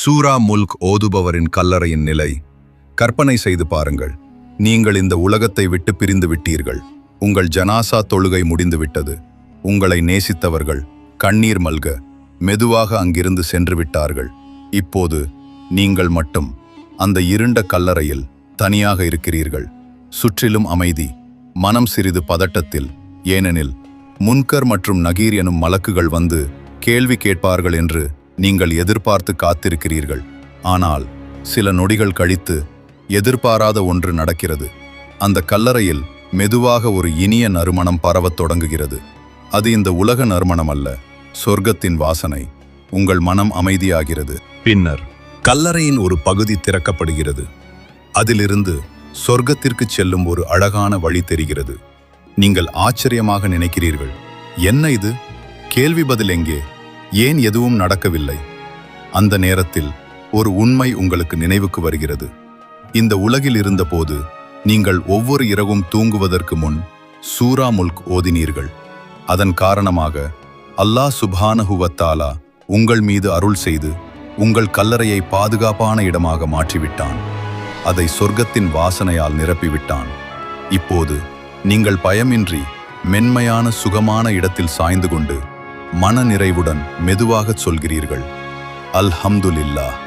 சூரா முல்க் ஓதுபவரின் கல்லறையின் நிலை. கற்பனை செய்து பாருங்கள். நீங்கள் இந்த உலகத்தை விட்டு பிரிந்து விட்டீர்கள். உங்கள் ஜனாசா தொழுகை முடிந்துவிட்டது. உங்களை நேசித்தவர்கள் கண்ணீர் மல்க மெதுவாக அங்கிருந்து சென்று விட்டார்கள். இப்போது நீங்கள் மட்டும் அந்த இருண்ட கல்லறையில் தனியாக இருக்கிறீர்கள். சுற்றிலும் அமைதி, மனம் சிறிது பதட்டத்தில். ஏனெனில் முன்கர் மற்றும் நகீர் எனும் மலக்குகள் வந்து கேள்வி கேட்பார்கள் என்று நீங்கள் எதிர்பார்த்து காத்திருக்கிறீர்கள். ஆனால் சில நொடிகள் கழித்து எதிர்பாராத ஒன்று நடக்கிறது. அந்த கல்லறையில் மெதுவாக ஒரு இனிய நறுமணம் பரவத் தொடங்குகிறது. அது இந்த உலக நறுமணம் அல்ல, சொர்க்கத்தின் வாசனை. உங்கள் மனம் அமைதியாகிறது. பின்னர் கல்லறையின் ஒரு பகுதி திறக்கப்படுகிறது. அதிலிருந்து சொர்க்கத்திற்கு செல்லும் ஒரு அழகான வழி தெரிகிறது. நீங்கள் ஆச்சரியமாக நினைக்கிறீர்கள், என்ன இது? கேள்வி பதில் எங்கே? ஏன் எதுவும் நடக்கவில்லை? அந்த நேரத்தில் ஒரு உண்மை உங்களுக்கு நினைவுக்கு வருகிறது. இந்த உலகில் இருந்தபோது நீங்கள் ஒவ்வொரு இரவும் தூங்குவதற்கு முன் சூரா முல்க் ஓதினீர்கள். அதன் காரணமாக அல்லாஹ் சுப்ஹானஹு வ தஆலா உங்கள் மீது அருள் செய்து உங்கள் கல்லறையை பாதுகாப்பான இடமாக மாற்றிவிட்டான். அதை சொர்க்கத்தின் வாசனையால் நிரப்பிவிட்டான். இப்போது நீங்கள் பயமின்றி மென்மையான சுகமான இடத்தில் சாய்ந்து கொண்டு மன நிறைவுடன் மெதுவாகச் சொல்கிறீர்கள், அல்ஹம்துலில்லாஹ்.